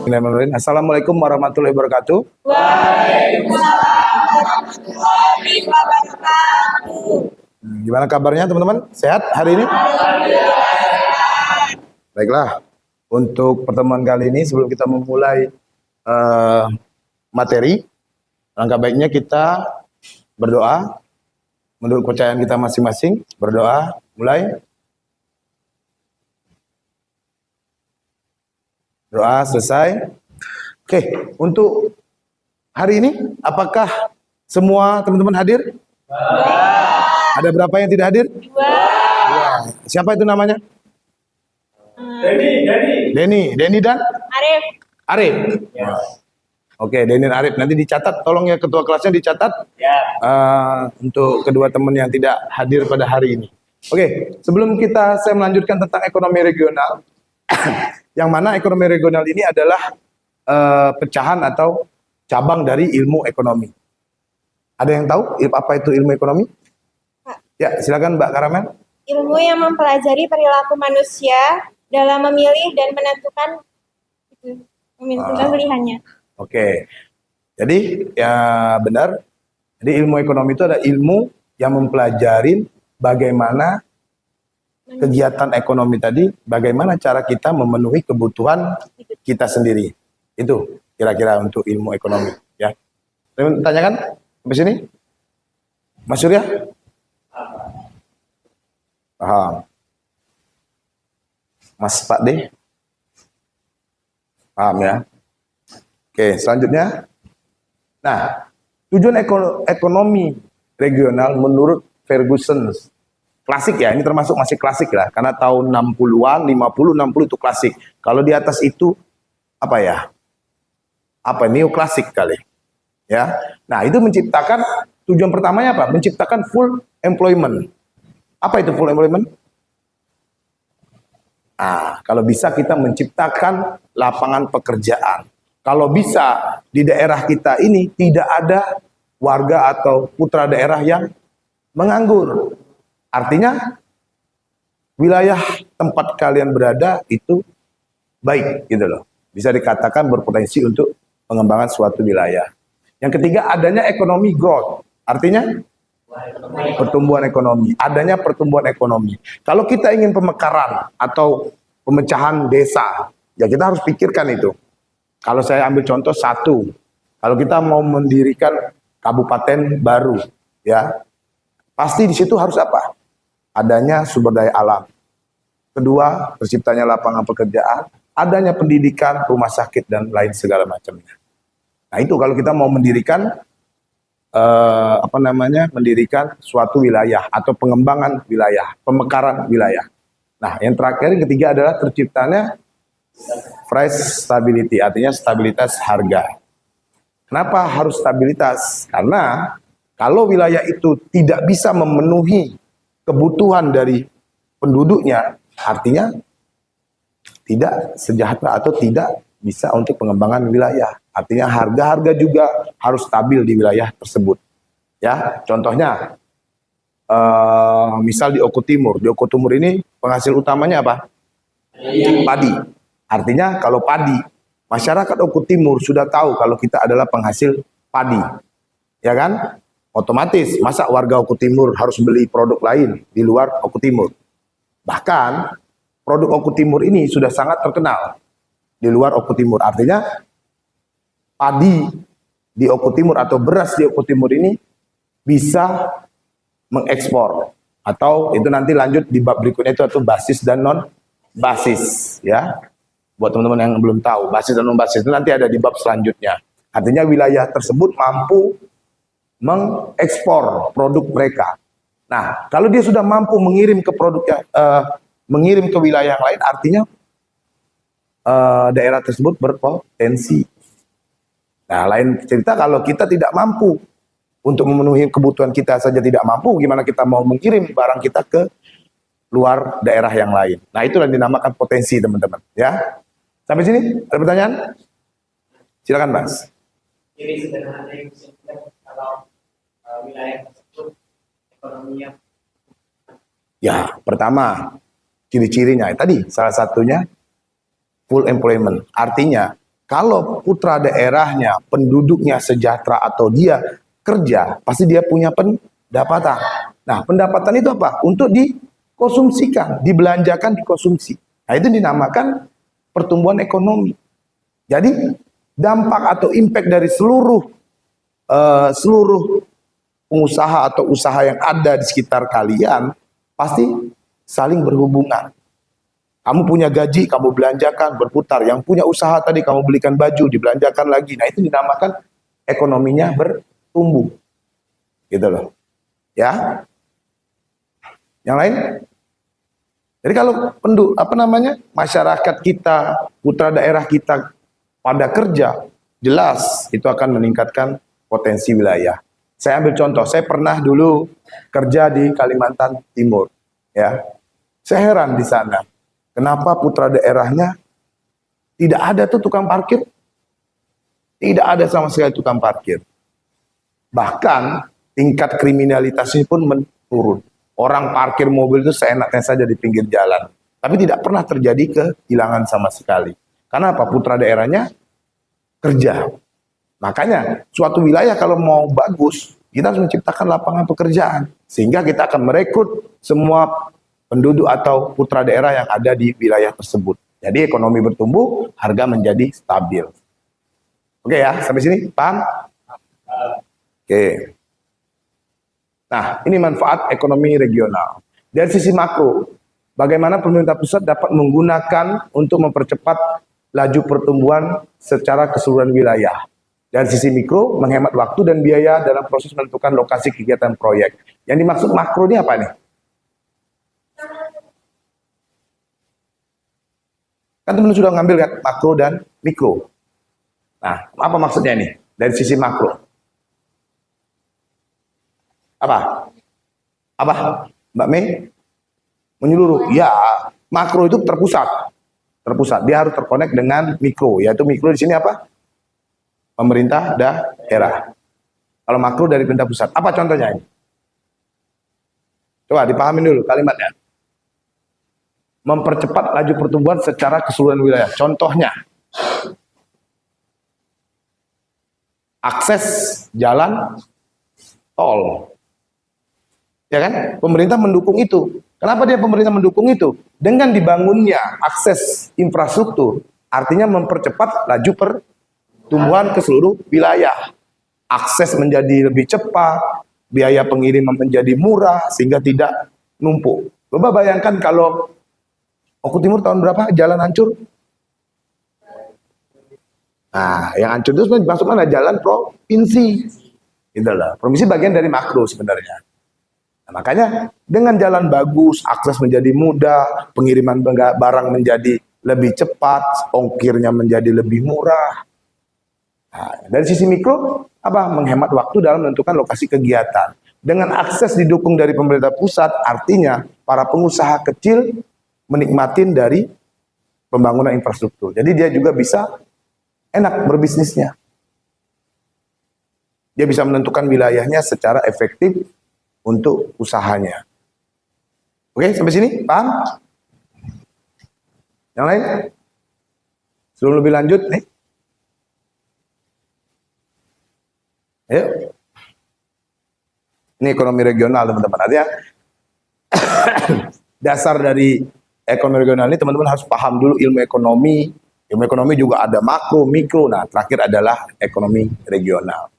Assalamualaikum warahmatullahi wabarakatuh. Waalaikumsalam warahmatullahi wabarakatuh. Gimana kabarnya teman-teman? Sehat hari ini? Baiklah, untuk pertemuan kali ini sebelum kita memulai materi, langkah baiknya kita berdoa menurut kepercayaan kita masing-masing. Berdoa, mulai. Doa selesai. Oke, untuk hari ini apakah semua teman-teman hadir? Ada berapa yang tidak hadir? Dua. Siapa itu namanya? Denny dan Arif. Ya. Oke, Denny dan Arif. Nanti dicatat, tolong ya ketua kelasnya dicatat. Ya. Untuk kedua teman yang tidak hadir pada hari ini. Oke, sebelum saya melanjutkan tentang ekonomi regional, yang mana ekonomi regional ini adalah pecahan atau cabang dari ilmu ekonomi. Ada yang tahu apa itu ilmu ekonomi? Pak. Ya, silakan Mbak Karamel. Ilmu yang mempelajari perilaku manusia dalam memilih dan menentukan pilihannya. Oke. Jadi ya benar. Jadi ilmu ekonomi itu adalah ilmu yang mempelajari bagaimana kegiatan ekonomi tadi, bagaimana cara kita memenuhi kebutuhan kita sendiri. Itu kira-kira untuk ilmu ekonomi. Ya. Tanyakan sampai sini, Mas Surya? Paham. Mas Pak D? Paham ya? Oke, selanjutnya. Nah, tujuan ekonomi regional menurut Ferguson, klasik ya, ini termasuk masih klasik lah, karena tahun 60-an, 50, 60 itu klasik. Kalau di atas itu, apa ya? Neoklasik kali. Ya. Nah, itu menciptakan, tujuan pertamanya apa? Menciptakan full employment. Apa itu full employment? Nah, kalau bisa kita menciptakan lapangan pekerjaan. Kalau bisa di daerah kita ini tidak ada warga atau putra daerah yang menganggur. Artinya wilayah tempat kalian berada itu baik gitu loh. Bisa dikatakan berpotensi untuk pengembangan suatu wilayah. Yang ketiga, adanya ekonomi growth. Artinya pertumbuhan ekonomi. Adanya pertumbuhan ekonomi. Kalau kita ingin pemekaran atau pemecahan desa, ya kita harus pikirkan itu. Kalau saya ambil contoh satu, kalau kita mau mendirikan kabupaten baru, ya pasti di situ harus apa? Adanya sumber daya alam. Kedua, terciptanya lapangan pekerjaan, adanya pendidikan, rumah sakit, dan lain segala macamnya. Nah itu kalau kita mau mendirikan, mendirikan suatu wilayah atau pengembangan wilayah, pemekaran wilayah. Nah yang terakhir, yang ketiga adalah terciptanya price stability, artinya stabilitas harga. Kenapa harus stabilitas? Karena kalau wilayah itu tidak bisa memenuhi kebutuhan dari penduduknya, artinya tidak sejahtera atau tidak bisa untuk pengembangan wilayah. Artinya harga-harga juga harus stabil di wilayah tersebut. Ya, contohnya misal di Oku Timur. Di Oku Timur ini penghasil utamanya apa? Padi. Artinya kalau padi, masyarakat Oku Timur sudah tahu kalau kita adalah penghasil padi. Ya kan? Otomatis, masa warga Oku Timur harus beli produk lain di luar Oku Timur? Bahkan, produk Oku Timur ini sudah sangat terkenal di luar Oku Timur. Artinya, padi di Oku Timur atau beras di Oku Timur ini bisa mengekspor. Atau itu nanti lanjut di bab berikutnya itu, atau basis dan non-basis. Ya. Buat teman-teman yang belum tahu, basis dan non-basis itu nanti ada di bab selanjutnya. Artinya wilayah tersebut mampu mengekspor produk mereka. Nah, kalau dia sudah mampu mengirim ke mengirim ke wilayah yang lain, artinya daerah tersebut berpotensi. Nah, lain cerita kalau kita tidak mampu untuk memenuhi kebutuhan kita saja tidak mampu, gimana kita mau mengirim barang kita ke luar daerah yang lain. Nah, itulah yang dinamakan potensi, teman-teman. Ya, sampai sini ada pertanyaan? Silakan, Mas. Jadi sederhananya kalau wilayah tersebut ekonominya. Ya, pertama ciri-cirinya tadi salah satunya full employment. Artinya Kalau putra daerahnya, penduduknya sejahtera atau dia kerja, pasti dia punya pendapatan. Nah, pendapatan itu apa? Untuk dikonsumsikan, dibelanjakan, dikonsumsi. Nah, itu dinamakan pertumbuhan ekonomi. Jadi, dampak atau impact dari seluruh pengusaha atau usaha yang ada di sekitar kalian pasti saling berhubungan. Kamu punya gaji, kamu belanjakan, berputar. Yang punya usaha tadi, kamu belikan baju, dibelanjakan lagi. Nah, itu dinamakan ekonominya bertumbuh. Gitu loh. Ya. Yang lain? Jadi kalau masyarakat kita, putra daerah kita pada kerja, jelas itu akan meningkatkan potensi wilayah. Saya ambil contoh, saya pernah dulu kerja di Kalimantan Timur. Ya. Saya heran di sana. Kenapa putra daerahnya tidak ada tuh tukang parkir? Tidak ada sama sekali tukang parkir. Bahkan tingkat kriminalitasnya pun menurun. Orang parkir mobil itu seenaknya saja di pinggir jalan. Tapi tidak pernah terjadi kehilangan sama sekali. Karena apa? Putra daerahnya kerja. Makanya suatu wilayah kalau mau bagus, kita harus menciptakan lapangan pekerjaan. Sehingga kita akan merekrut semua penduduk atau putra daerah yang ada di wilayah tersebut. Jadi ekonomi bertumbuh, harga menjadi stabil. Oke ya, sampai sini paham? Oke. Nah, ini manfaat ekonomi regional. Dari sisi makro, bagaimana pemerintah pusat dapat menggunakan untuk mempercepat laju pertumbuhan secara keseluruhan wilayah. Dari sisi mikro, menghemat waktu dan biaya dalam proses menentukan lokasi kegiatan proyek. Yang dimaksud makro ini apa nih? Kan teman-teman sudah ngambil kan makro dan mikro. Nah, apa maksudnya ini? Dari sisi makro. Apa? Mbak Mei? Menyeluruh. Ya, makro itu terpusat. Dia harus terkonek dengan mikro. Yaitu mikro di sini apa? Pemerintah daerah. Kalau makro dari pemerintah pusat. Apa contohnya ini? Coba dipahamin dulu kalimatnya. Mempercepat laju pertumbuhan secara keseluruhan wilayah. Contohnya, akses jalan tol. Ya kan? Pemerintah mendukung itu. Kenapa pemerintah mendukung itu? Dengan dibangunnya akses infrastruktur, artinya mempercepat laju pertumbuhan ke seluruh wilayah. Akses menjadi lebih cepat, biaya pengiriman menjadi murah, sehingga tidak numpuk. Coba bayangkan kalau Oku Timur tahun berapa jalan hancur? Nah, yang hancur itu masuk mana? Jalan provinsi. Itulah. Provinsi bagian dari makro sebenarnya. Nah, makanya dengan jalan bagus, akses menjadi mudah, pengiriman barang menjadi lebih cepat, ongkirnya menjadi lebih murah. Nah, dari sisi mikro, apa? Menghemat waktu dalam menentukan lokasi kegiatan. Dengan akses didukung dari pemerintah pusat, artinya para pengusaha kecil menikmatin dari pembangunan infrastruktur. Jadi dia juga bisa enak berbisnisnya. Dia bisa menentukan wilayahnya secara efektif untuk usahanya. Oke, sampai sini? Paham? Yang lain? Sebelum lebih lanjut, nih. Ayo. Ini ekonomi regional, teman-teman. Artinya, dasar dari ekonomi regional ini teman-teman harus paham dulu ilmu ekonomi. Ilmu ekonomi juga ada makro, mikro. Nah, terakhir adalah ekonomi regional.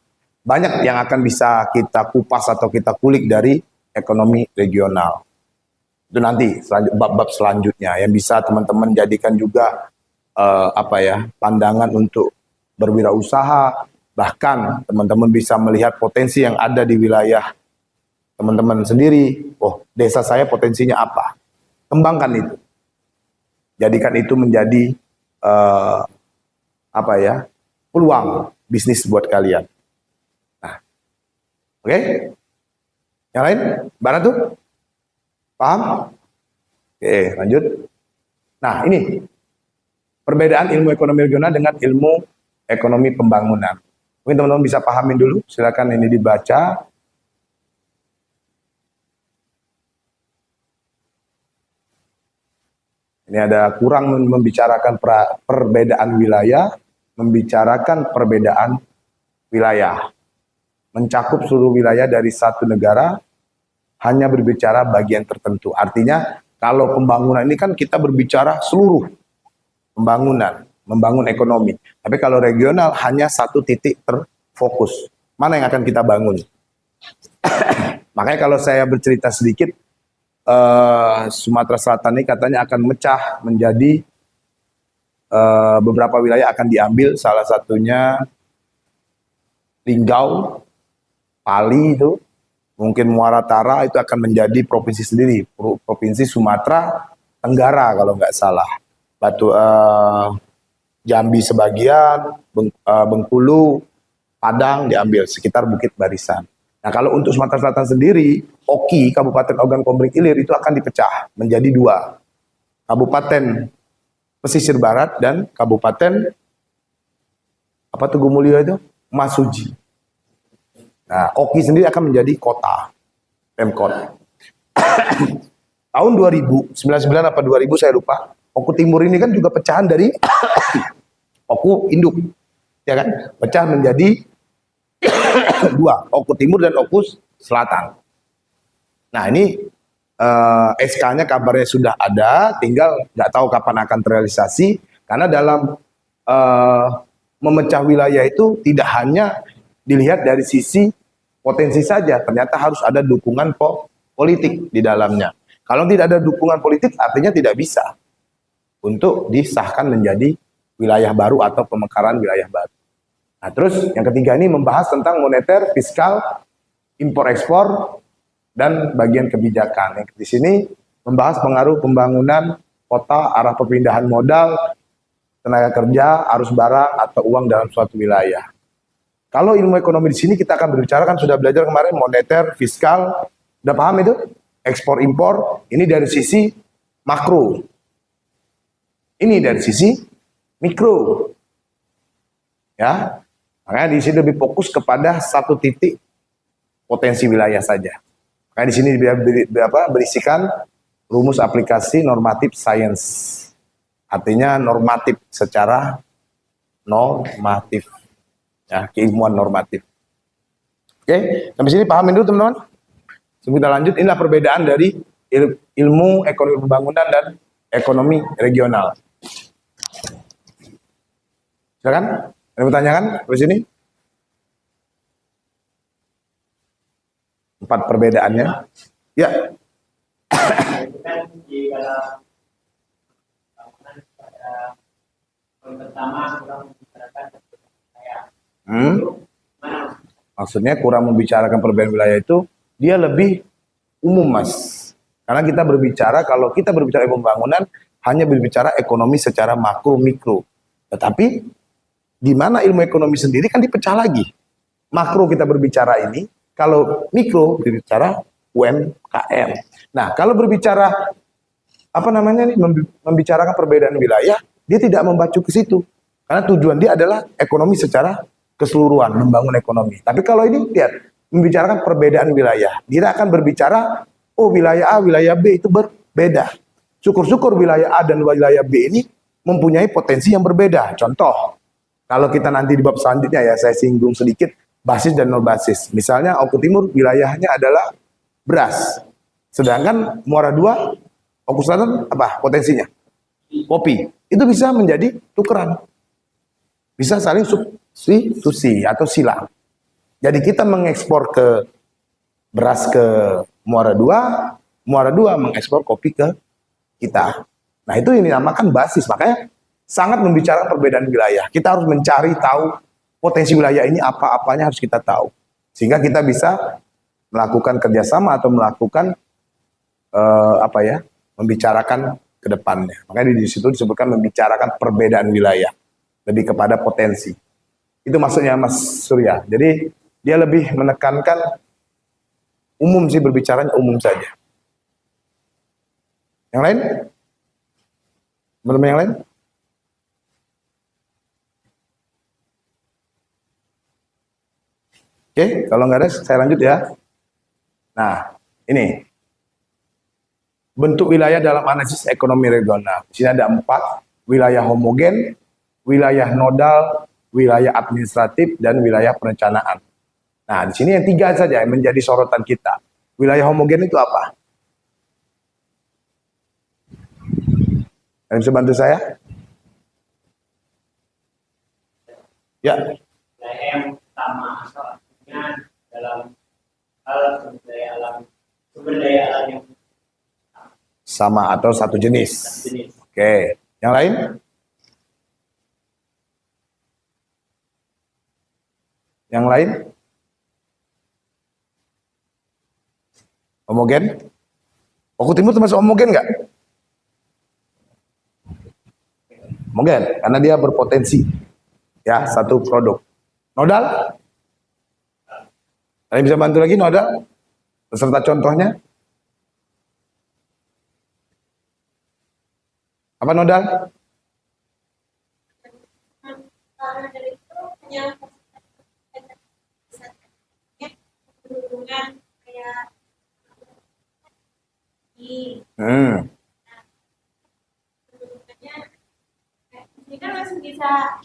Banyak yang akan bisa kita kupas atau kita kulik dari ekonomi regional. Itu nanti bab-bab selanjutnya yang bisa teman-teman jadikan juga pandangan untuk berwirausaha. Bahkan teman-teman bisa melihat potensi yang ada di wilayah teman-teman sendiri. Oh, desa saya potensinya apa? Kembangkan itu. Jadikan itu menjadi peluang bisnis buat kalian. Nah, oke? Yang lain? Mana tuh? Paham? Oke, lanjut. Nah, ini perbedaan ilmu ekonomi regional dengan ilmu ekonomi pembangunan. Mungkin teman-teman bisa pahamin dulu. Silakan ini dibaca. Ini ada kurang membicarakan perbedaan wilayah, membicarakan perbedaan wilayah. Mencakup seluruh wilayah dari satu negara, hanya berbicara bagian tertentu. Artinya, kalau pembangunan ini kan kita berbicara seluruh pembangunan, membangun ekonomi. Tapi kalau regional hanya satu titik terfokus. Mana yang akan kita bangun? Makanya kalau saya bercerita sedikit, Sumatera Selatan ini katanya akan mecah menjadi beberapa wilayah akan diambil, salah satunya Linggau, Pali itu, mungkin Muara Tara itu akan menjadi provinsi sendiri, provinsi Sumatera Tenggara kalau nggak salah. Jambi sebagian, Bengkulu, Padang diambil sekitar Bukit Barisan. Nah kalau untuk Sumatera Selatan sendiri, Oki, Kabupaten Ogan Komering Ilir itu akan dipecah menjadi dua. Kabupaten Pesisir Barat dan Kabupaten Tugu Mulyo itu Masuji. Nah, Oki sendiri akan menjadi kota, Pemkot. Tahun 2099 apa 2000 saya lupa. Oku Timur ini kan juga pecahan dari Oku Induk, ya kan? Pecah menjadi dua, Oku Timur dan Oku Selatan. Nah ini SK-nya kabarnya sudah ada, tinggal nggak tahu kapan akan terrealisasi. Karena dalam memecah wilayah itu tidak hanya dilihat dari sisi potensi saja, ternyata harus ada dukungan politik di dalamnya. Kalau tidak ada dukungan politik, artinya tidak bisa untuk disahkan menjadi wilayah baru atau pemekaran wilayah baru. Nah, terus yang ketiga ini membahas tentang moneter, fiskal, impor-ekspor, dan bagian kebijakan. Yang di sini membahas pengaruh pembangunan kota, arah perpindahan modal, tenaga kerja, arus barang atau uang dalam suatu wilayah. Kalau ilmu ekonomi di sini kita akan berbicara, kan sudah belajar kemarin moneter, fiskal, udah paham itu? Ekspor impor, ini dari sisi makro. Ini dari sisi mikro. Ya. Makanya di sini lebih fokus kepada satu titik potensi wilayah saja. Makanya di sini berisikan rumus aplikasi normatif sains. Artinya normatif secara normatif. Ya, keilmuan normatif. Oke, sampai sini pahamin dulu teman-teman. Sebelum kita lanjut, inilah perbedaan dari ilmu ekonomi pembangunan dan ekonomi regional. Silakan, ada yang bertanyakan di sini? 4 perbedaannya. Ya. Itu kan di dalam bangunan pada poin pertama kurang membicarakan wilayah. Maksudnya kurang membicarakan perbedaan wilayah itu, dia lebih umum, Mas. Karena kita berbicara, kalau kita berbicara pembangunan, hanya berbicara ekonomi secara makro mikro. Tetapi di mana ilmu ekonomi sendiri kan dipecah lagi. Makro kita berbicara ini, kalau mikro berbicara UMKM. Nah, kalau berbicara membicarakan perbedaan wilayah, dia tidak membacu ke situ. Karena tujuan dia adalah ekonomi secara keseluruhan, membangun ekonomi. Tapi kalau ini lihat, membicarakan perbedaan wilayah, dia akan berbicara, oh wilayah A, wilayah B itu berbeda. Syukur-syukur wilayah A dan wilayah B ini mempunyai potensi yang berbeda. Contoh, kalau kita nanti di bab selanjutnya ya, saya singgung sedikit, basis dan non basis. Misalnya Oku Timur wilayahnya adalah beras. Sedangkan Muara II, Oku Selatan apa potensinya? Kopi. Itu bisa menjadi tukeran. Bisa saling substitusi atau silang. Jadi kita mengekspor ke beras ke Muara II mengekspor kopi ke kita. Nah itu yang dinamakan basis. Makanya sangat membicarakan perbedaan wilayah. Kita harus mencari tahu potensi wilayah ini apa-apanya harus kita tahu. Sehingga kita bisa melakukan kerjasama atau melakukan membicarakan ke depannya. Makanya di situ disebutkan membicarakan perbedaan wilayah. Lebih kepada potensi. Itu maksudnya Mas Surya. Jadi dia lebih menekankan umum sih, berbicaranya umum saja. Yang lain? Belum yang lain? Oke, kalau nggak ada saya lanjut ya. Nah, ini bentuk wilayah dalam analisis ekonomi regional. Di sini ada 4, wilayah homogen, wilayah nodal, wilayah administratif, dan wilayah perencanaan. Nah, di sini yang 3 saja yang menjadi sorotan kita. Wilayah homogen itu apa? Yang bisa bantu saya? Ya. Wilayah yang sama atau artinya dalam hal sumber daya alam yang Sama atau satu jenis. jenis. Oke. Yang lain? Yang lain? Homogen? Oku Timur termasuk homogen nggak? Homogen, karena dia berpotensi. Ya, satu produk. Nodal? Ada yang bisa bantu lagi nodal? Beserta contohnya? Apa nodal? Karena dari itu hanya hubungan kayak di Hmm. hubungannya ini kan masih bisa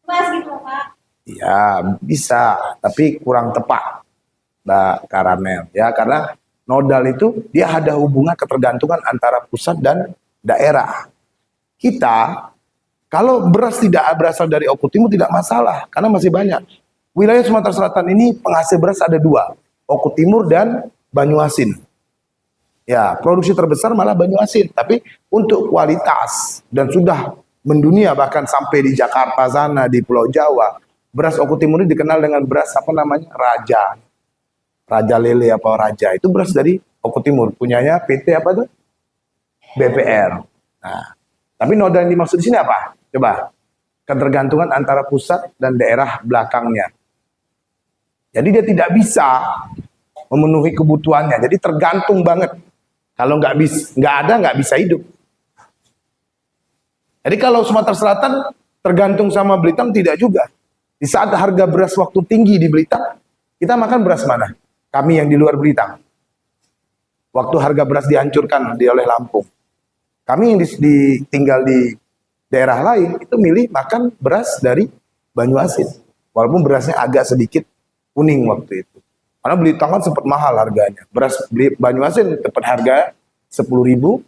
luas gitu loh, Pak. Ya, bisa, tapi kurang tepat, Mbak Karamel. Ya, karena nodal itu dia ada hubungan ketergantungan antara pusat dan daerah. Kita, kalau beras tidak berasal dari Oku Timur tidak masalah, karena masih banyak. Wilayah Sumatera Selatan ini penghasil beras ada 2, Oku Timur dan Banyuasin. Ya, produksi terbesar malah Banyuasin, tapi untuk kualitas dan sudah mendunia bahkan sampai di Jakarta sana, di Pulau Jawa, beras Oku Timur ini dikenal dengan beras apa namanya? Raja. Raja Lele apa Raja. Itu beras dari Oku Timur, punyanya PT apa tuh? BPR. Nah, tapi nodal yang dimaksud di sini apa? Coba. Ketergantungan antara pusat dan daerah belakangnya. Jadi dia tidak bisa memenuhi kebutuhannya. Jadi tergantung banget. Kalau nggak ada nggak bisa hidup. Jadi kalau Sumatera Selatan tergantung sama Belitung tidak juga. Di saat harga beras waktu tinggi di Belitung, kita makan beras mana? Kami yang di luar Belitung. Waktu harga beras dihancurkan oleh Lampung. Kami yang tinggal di daerah lain itu milih makan beras dari Banyuasin. Walaupun berasnya agak sedikit kuning waktu itu. Karena Belitung kan sempat mahal harganya. Beras Banyuasin tempat harga 10.000,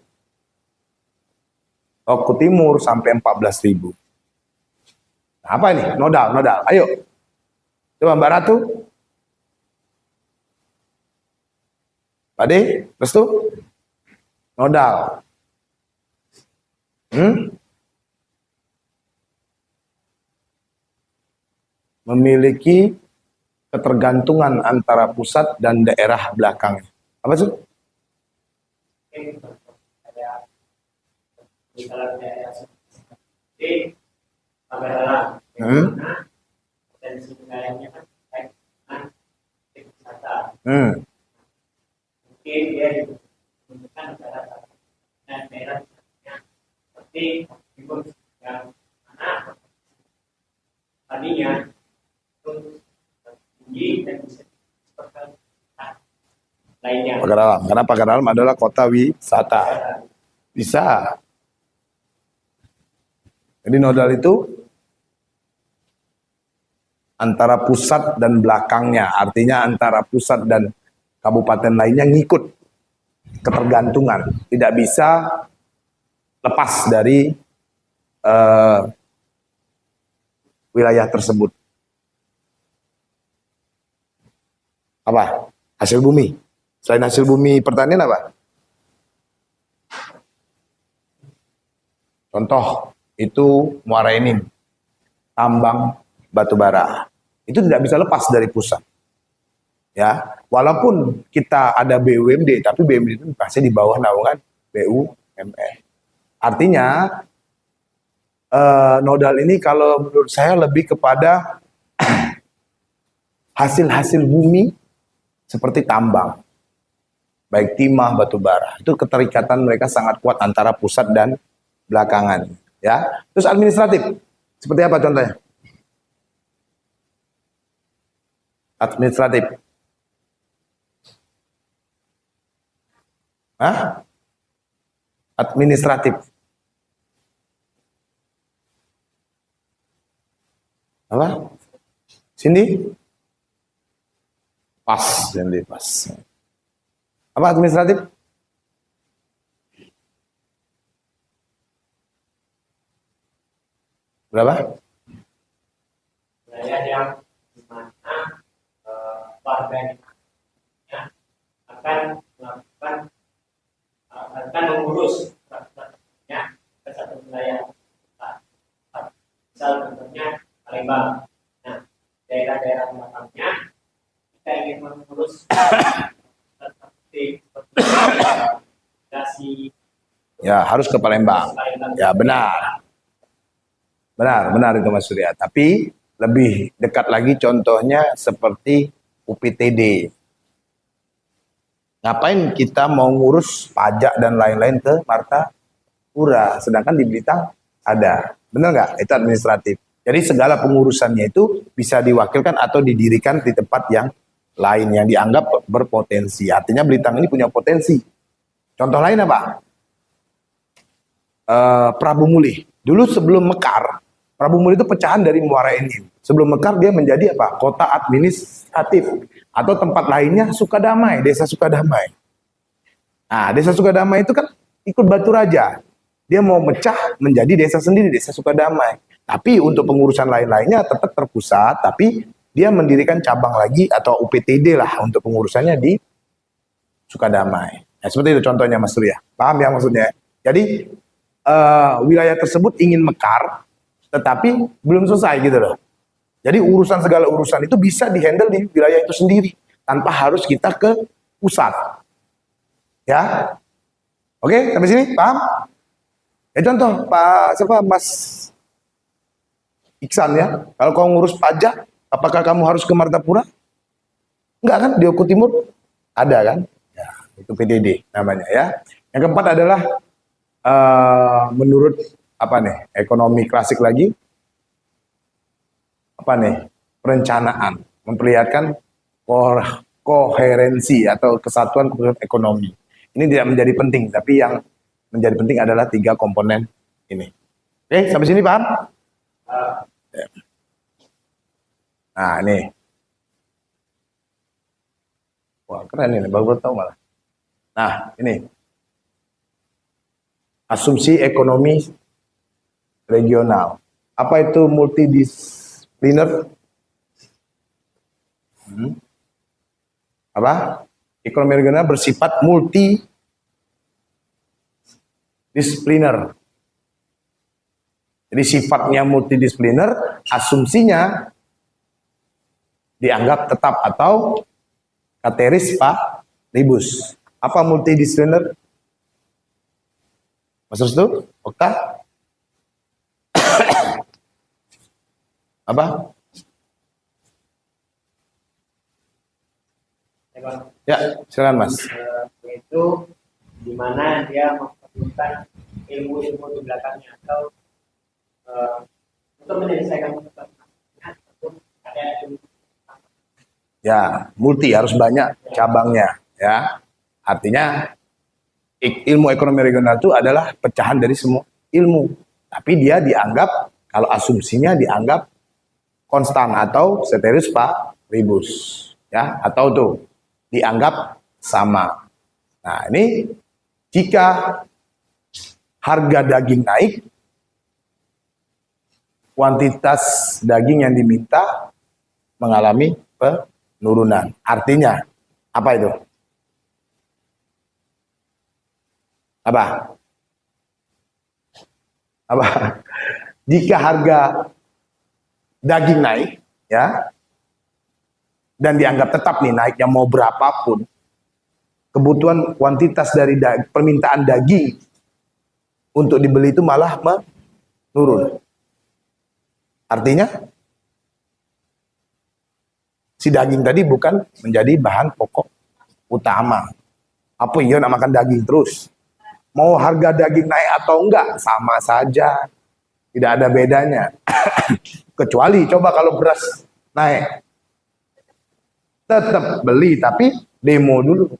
Oku Timur sampai 14.000. Nah, apa ini? Nodal. Ayo. Coba Mbak Ratu. Pak De, restu? Nodal. Memiliki ketergantungan antara pusat dan daerah belakangnya. Apa sih? Ada misalnya daerah seperti Pagaralam, potensi wilayahnya kan baik dengan wisata. Mungkin dia dibutuhkan daerah seperti timur yang mana tadinya itu tinggi dan bisa seperti lainnya. Pagaralam, karena Pagaralam adalah kota wisata. Bisa. Jadi nodal itu antara pusat dan belakangnya, artinya antara pusat dan kabupaten lainnya ngikut ketergantungan, tidak bisa lepas dari wilayah tersebut. Apa? Hasil bumi. Selain hasil bumi pertanian apa? Contoh itu Muara Enim, tambang batu bara. Itu tidak bisa lepas dari pusat. Ya, walaupun kita ada BUMD, tapi BUMD itu pasti di bawah naungan BUMN. Artinya nodal ini kalau menurut saya lebih kepada hasil-hasil bumi seperti tambang, baik timah, batu bara. Itu keterikatan mereka sangat kuat antara pusat dan belakangan. Ya, terus administratif seperti apa contohnya? Administratif. Hah? Administratif. Apa? Cindy? Pas, Cindy pas. Apa administratif? Berapa? Wilayah yang dimana warganya akan melakukan akan mengurus ya ke satu wilayah. Misal contohnya Palembang. Nah, daerah-daerah belakangnya kita ingin mengurus seperti dasi Ya, harus ke Palembang. Palembang. Ya, benar. Benar itu Mas Surya. Tapi lebih dekat lagi contohnya seperti UPTD. Ngapain kita mau ngurus pajak dan lain-lain ke Martapura, sedangkan di Blitar ada. Benar nggak? Itu administratif. Jadi segala pengurusannya itu bisa diwakilkan atau didirikan di tempat yang lain yang dianggap berpotensi. Artinya Blitar ini punya potensi. Contoh lain apa? Prabu Muli. Dulu sebelum mekar, Prabu Muli itu pecahan dari Muara Enim. Sebelum mekar dia menjadi apa? Kota administratif. Atau tempat lainnya Sukadamai, Desa Sukadamai. Nah, Desa Sukadamai itu kan ikut Batu Raja. Dia mau mecah menjadi desa sendiri, Desa Sukadamai. Tapi untuk pengurusan lain-lainnya tetap terpusat, tapi dia mendirikan cabang lagi atau UPTD lah untuk pengurusannya di Sukadamai. Nah, seperti itu contohnya Mas Surya. Paham ya maksudnya? Jadi wilayah tersebut ingin mekar, tetapi belum selesai gitu loh. Jadi segala urusan itu bisa dihandle di wilayah itu sendiri tanpa harus kita ke pusat. Ya, oke sampai sini paham? Ya contoh Mas Iksan ya, kalau kau ngurus pajak, apakah kamu harus ke Martapura? Enggak kan, di Oku Timur ada kan? Ya, itu PDD namanya ya. Yang keempat adalah menurut ekonomi klasik lagi, perencanaan, memperlihatkan koherensi atau kesatuan ekonomi. Ini tidak menjadi penting, tapi yang menjadi penting adalah 3 komponen ini. Oke, sampai sini paham? Ya. Nah, ini. Wah, keren ini, baru tahu malah. Nah, ini. Asumsi ekonomi regional. Apa itu multidisipliner? Apa? Ekonomi regional bersifat multidisipliner. Jadi sifatnya multidisipliner, asumsinya dianggap tetap atau kateris paribus. Apa multidisipliner? Mas Restu? Oke? Apa? Ya, silakan Mas. Itu di mana dia memperlukan ilmu-ilmu di belakangnya atau untuk menyelesaikan permasalahan ada ilmu. Ya, multi harus banyak cabangnya, ya. Artinya ilmu ekonomi regional itu adalah pecahan dari semua ilmu. Tapi dia dianggap, kalau asumsinya dianggap konstan atau ceteris paribus, ya, atau tuh dianggap sama. Nah, ini jika harga daging naik, kuantitas daging yang diminta mengalami penurunan. Artinya apa itu? Apa? Jika harga daging naik, ya, dan dianggap tetap nih naiknya mau berapapun, kebutuhan kuantitas dari permintaan daging untuk dibeli itu malah menurun. Artinya si daging tadi bukan menjadi bahan pokok utama. Apa iya nak makan daging terus? Mau harga daging naik atau enggak, sama saja. Tidak ada bedanya. Kecuali coba kalau beras naik. Tetap beli, tapi demo dulu.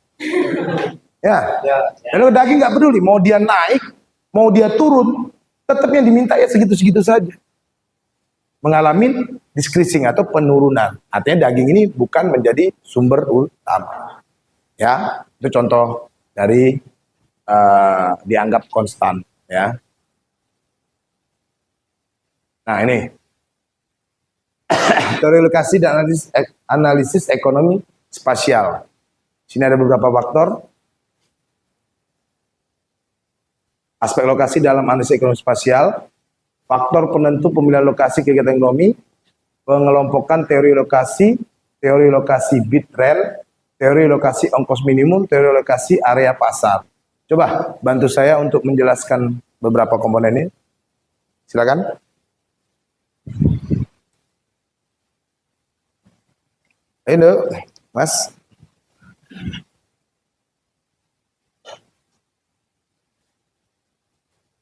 Ya. Kalau daging nggak peduli, mau dia naik, mau dia turun, tetap yang diminta ya segitu-segitu saja. mengalami decreasing atau penurunan. Artinya daging ini bukan menjadi sumber utama. Ya, itu contoh dari dianggap konstan. Ya. Nah ini teori lokasi dan analisis ekonomi spasial. Sini ada beberapa faktor. Aspek lokasi dalam analisis ekonomi spasial, faktor penentu pemilihan lokasi kegiatan ekonomi, pengelompokan teori lokasi bit rel, teori lokasi ongkos minimum, teori lokasi area pasar. Coba bantu saya untuk menjelaskan beberapa komponen ini. Silakan. Ayo, Mas.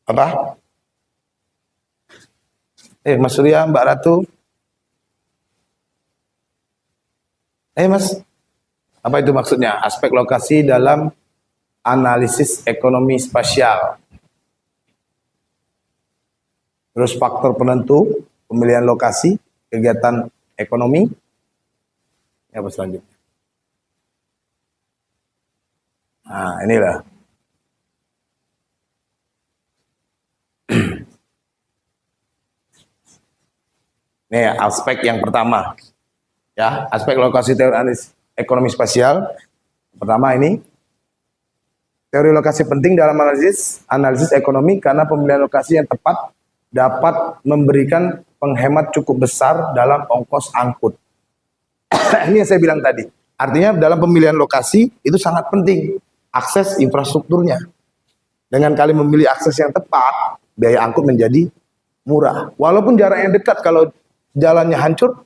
Apa? Mas Surya, Mbak Ratu. Mas, apa itu maksudnya? Aspek lokasi dalam analisis ekonomi spasial. Terus faktor penentu pemilihan lokasi kegiatan ekonomi. Apa selanjutnya? Nah, inilah. Ini aspek yang pertama. Ya, aspek lokasi teori analisis ekonomi spasial. Pertama ini, teori lokasi penting dalam analisis ekonomi karena pemilihan lokasi yang tepat dapat memberikan penghemat cukup besar dalam ongkos angkut. Ini yang saya bilang tadi. Artinya dalam pemilihan lokasi itu sangat penting akses infrastrukturnya. Dengan kali memilih akses yang tepat, biaya angkut menjadi murah. Walaupun jarak yang dekat, kalau jalannya hancur,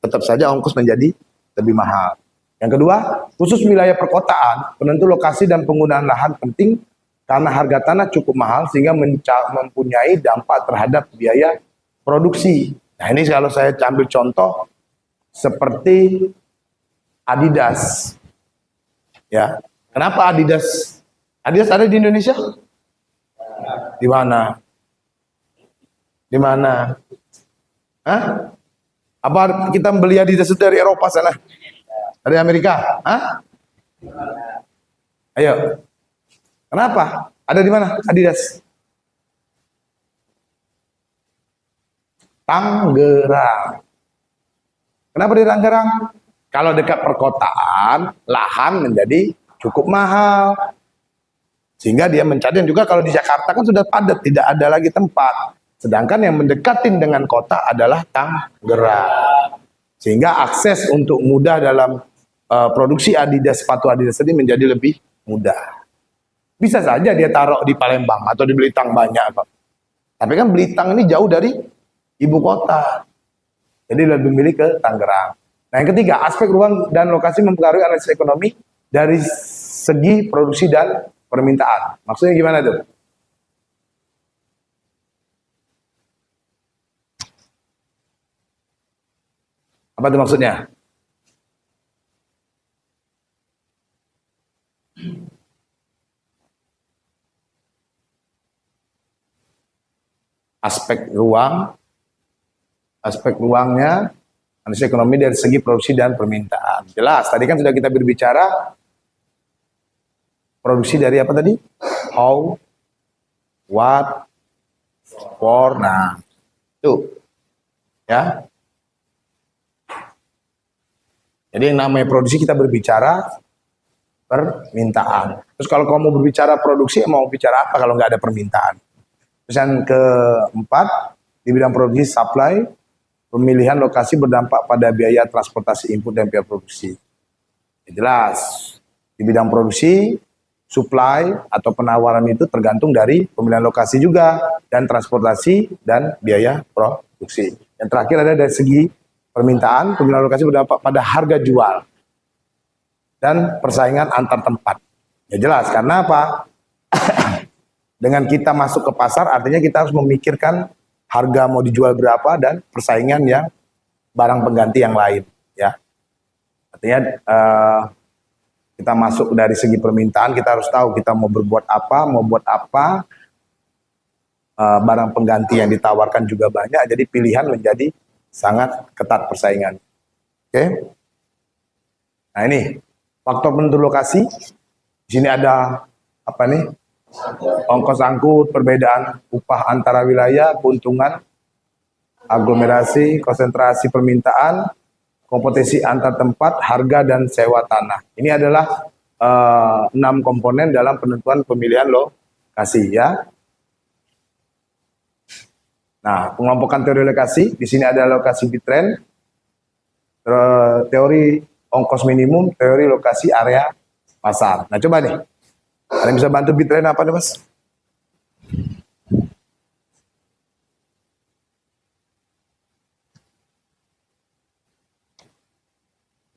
tetap saja ongkos menjadi lebih mahal. Yang kedua, khusus wilayah perkotaan, penentu lokasi dan penggunaan lahan penting karena harga tanah cukup mahal sehingga mempunyai dampak terhadap biaya produksi. Nah ini kalau saya ambil contoh seperti Adidas. Ya, kenapa Adidas? Adidas ada di Indonesia? Di mana? Di mana? Hah? Apa kita beli Adidas dari Eropa sana? Dari Amerika? Hah? Ayo. Kenapa? Ada di mana Adidas? Tangerang. Kenapa di Tangerang? Kalau dekat perkotaan, lahan menjadi cukup mahal. Sehingga dia mencari, dan juga kalau di Jakarta kan sudah padat, tidak ada lagi tempat. Sedangkan yang mendekatin dengan kota adalah Tangerang. Sehingga akses untuk mudah dalam produksi Adidas, sepatu Adidas ini menjadi lebih mudah. Bisa saja dia taruh di Palembang atau di Belitung banyak. Tapi kan Belitung ini jauh dari ibu kota. Jadi lebih milih ke Tangerang. Nah yang ketiga, aspek ruang dan lokasi mempengaruhi analisis ekonomi dari segi produksi dan permintaan. Maksudnya gimana tuh? Apa itu maksudnya? Aspek ruangnya, analisis ekonomi dari segi produksi dan permintaan. Jelas, tadi kan sudah kita berbicara produksi dari apa tadi? How, what, for. Nah, itu. Ya. Jadi yang namanya produksi kita berbicara permintaan. Terus kalau kamu berbicara produksi, mau bicara apa kalau nggak ada permintaan? Terus yang keempat, di bidang produksi supply, pemilihan lokasi berdampak pada biaya transportasi input dan biaya produksi. Jelas, di bidang produksi, supply atau penawaran itu tergantung dari pemilihan lokasi juga, dan transportasi dan biaya produksi. Yang terakhir ada dari segi permintaan, pemilihan lokasi berdampak pada harga jual dan persaingan antar tempat. Ya jelas, karena apa? Dengan kita masuk ke pasar, artinya kita harus memikirkan harga mau dijual berapa dan persaingan yang barang pengganti yang lain. Ya, artinya kita masuk dari segi permintaan, kita harus tahu kita mau berbuat apa, mau buat apa, barang pengganti yang ditawarkan juga banyak, jadi pilihan menjadi sangat ketat persaingan. Oke. Nah ini faktor penentu lokasi. Di sini ada apa nih? Ongkos angkut, perbedaan upah antara wilayah, keuntungan, aglomerasi, konsentrasi permintaan, kompetisi antar tempat, harga dan sewa tanah. Ini adalah 6 komponen dalam penentuan pemilihan lokasi ya. Nah, pengelompokan teori lokasi, di sini ada lokasi Bitren, teori ongkos minimum, teori lokasi area pasar. Nah, coba nih, ada yang bisa bantu Bitren apa nih, Mas?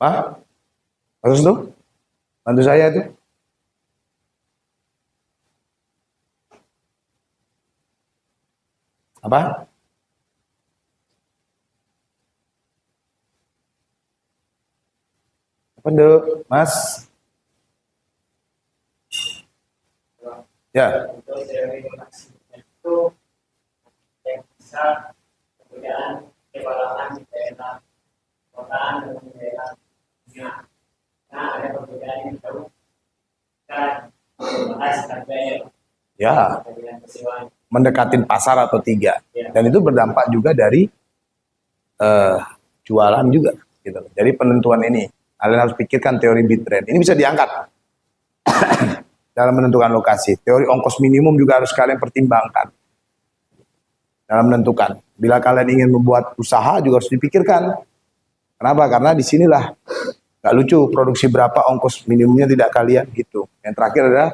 Hah? Terus tuh? Bantu saya tuh. Apa? Apa tuh, Mas? Ya. Untuk teori lokasi itu yang bisa perbedaan kebalangan di daerah kotaan dengan daerah tengah. Nah, ada perbedaan yang jauh. Kita bahas harganya. Ya. Perbedaan keseluruhan. Mendekatin pasar atau tiga, Ya. dan itu berdampak juga dari jualan juga gitu. Jadi penentuan ini kalian harus pikirkan teori Bitren ini bisa diangkat dalam menentukan lokasi. Teori ongkos minimum juga harus kalian pertimbangkan dalam menentukan. Bila kalian ingin membuat usaha juga harus dipikirkan. Kenapa? Karena disinilah nggak lucu, produksi berapa ongkos minimumnya tidak kalian gitu. Yang terakhir adalah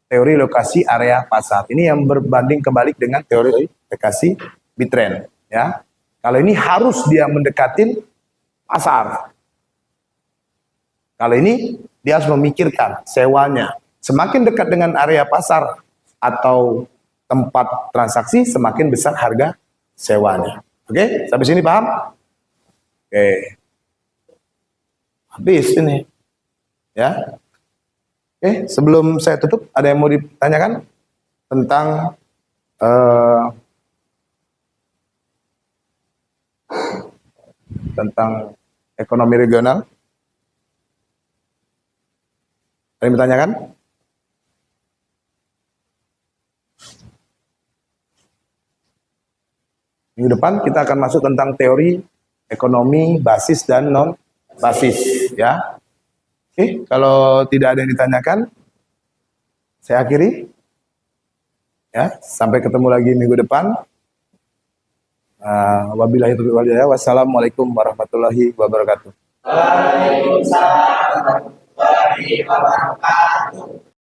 teori lokasi area pasar. Ini yang berbanding kebalik dengan teori lokasi Bitren. Ya, kalau ini harus dia mendekatin pasar. Kalau ini dia harus memikirkan sewanya. Semakin dekat dengan area pasar atau tempat transaksi, semakin besar harga sewanya. Oke, sampai sini paham? Oke, habis ini. Ya. Oke, sebelum saya tutup, ada yang mau ditanyakan tentang tentang ekonomi regional? Ada yang ditanyakan? Minggu depan kita akan masuk tentang teori ekonomi basis dan non basis, ya. Oke, kalau tidak ada yang ditanyakan, saya akhiri. Ya, sampai ketemu lagi minggu depan. Wabillahi taufiq wal hidayah. Wassalamualaikum warahmatullahi wabarakatuh. Waalaikumsalam warahmatullahi wabarakatuh.